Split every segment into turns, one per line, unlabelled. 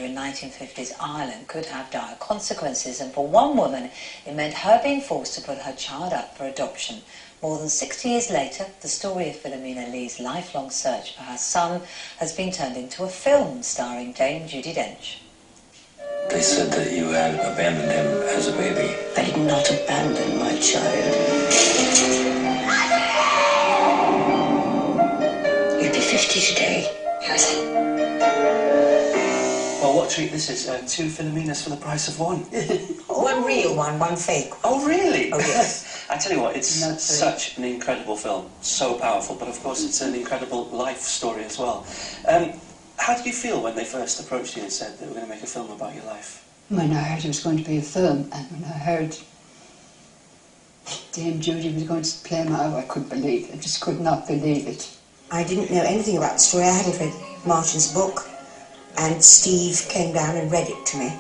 in 1950s Ireland could have dire consequences, and for one woman it meant her being forced to put her child up for adoption. More than 60 years later, the story of Philomena Lee's lifelong search for her son has been turned into a film starring Dame Judi Dench.
They said that you had abandoned him as a baby.
I did not abandon my child. You'll be 50 today.
Well, what a treat this is. 2 Philomenas for the price of 1.
One real one, one fake.
Oh, really?
Oh, yes.
I tell you what, it's such an incredible film. So powerful, but of course it's an incredible life story as well. How did you feel when they first approached you and said they were going to make a film about your life?
When I heard it was going to be a film, and when I heard Dame Judi was going to play I couldn't believe it. I just could not believe it.
I didn't know anything about the story. I hadn't read Martin's book, and Steve came down and read it to me.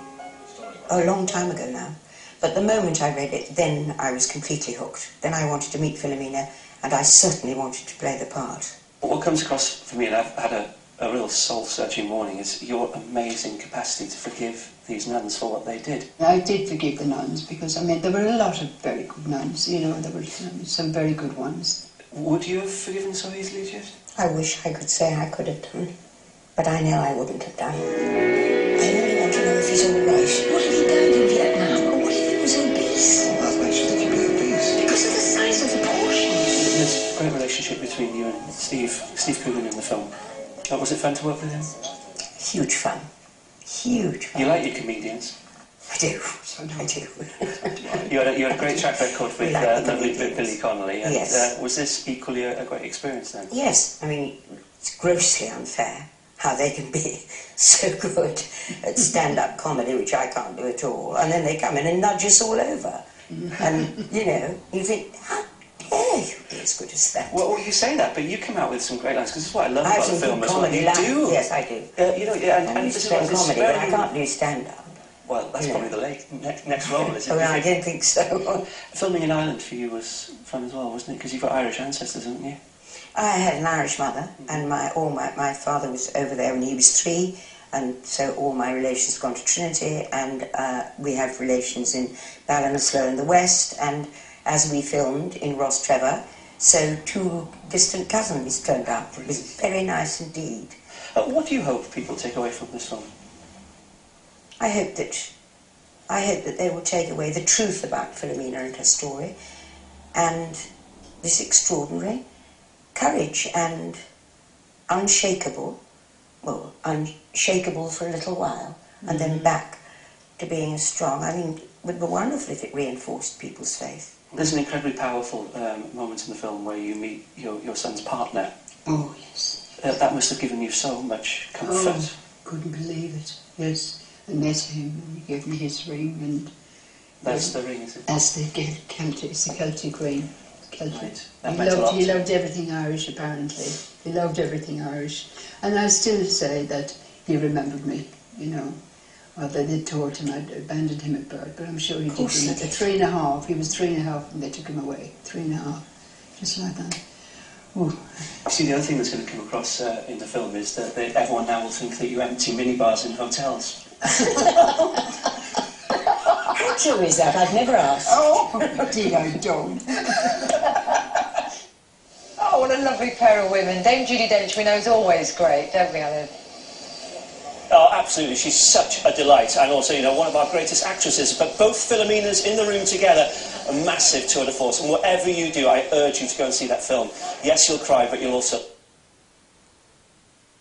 A long time ago now. But the moment I read it, then I was completely hooked. Then I wanted to meet Philomena, and I certainly wanted to play the part.
What comes across for me, and I've had a real soul-searching morning, is your amazing capacity to forgive these nuns for what they did.
I did forgive the nuns, because, I mean, there were a lot of very good nuns, you know, there were some very good ones.
Would you have forgiven so easily, Jude?
I wish I could say I could have done, but I know I wouldn't have done. I only want to know if he's all right. What if he died in Vietnam? Or what if he was obese?
Well, that makes you think he'd be obese.
Because of the size of the portions.
There's a great relationship between you and Steve Coogan in the film. Was it fun to work with him?
Huge fun. Huge fun.
You like your comedians?
I do. I do.
You had a great track record with lovely Billy Connolly. And,
yes.
Was this equally a great experience then?
Yes. I mean, it's grossly unfair how they can be so good at stand-up comedy, which I can't do at all, and then they come in and nudge us all over. And, you know, you think, how dare you be as good as that?
Well, you say that, but you come out with some great lines, because this is what I love about the film as well.
Comedy
You do.
Yes, I do.
You know, and
I
this is
comedy,
very...
but I can't do stand-up.
Well, that's probably the next role, is it?
Oh, I didn't think so.
Filming in Ireland for you was fun as well, wasn't it? Because you've got Irish ancestors, haven't you?
I had an Irish mother, and my father was over there when he was 3, and so all my relations have gone to Trinity, and we have relations in Ballinasloe in the west, and as we filmed in Rostrevor, so 2 distant cousins turned up. It was very nice indeed.
What do you hope people take away from this film?
I hope that they will take away the truth about Philomena and her story, and this extraordinary courage and unshakable for a little while, and then back to being as strong. I mean, it would be wonderful if it reinforced people's faith.
There's an incredibly powerful moment in the film where you meet your son's partner.
Oh, yes.
That must have given you so much comfort.
Oh, couldn't believe it, yes. I met him, and he gave me his ring, and...
That's the ring, is it?
That's the Celtic, it's the Celtic ring. Celtic.
Right. That meant a lot.
He loved everything Irish, apparently. He loved everything Irish. And I still say that he remembered me, you know. Although they told him I'd abandoned him at birth, but I'm sure he did remember. At 3.5, he was 3.5 when they took him away. 3.5, just like that. Ooh.
See, the other thing that's going to come across in the film is that everyone now will think that you empty minibars in hotels.
How true is that? I've never asked.
Oh, indeed I don't.
Oh, what a lovely pair of women. Dame Judi Dench, we know, is always great, don't we, Alan?
Oh, absolutely. She's such a delight, and also, you know, one of our greatest actresses. But both Philomenas in the room together, a massive tour de force. And whatever you do, I urge you to go and see that film. Yes, you'll cry, but you'll also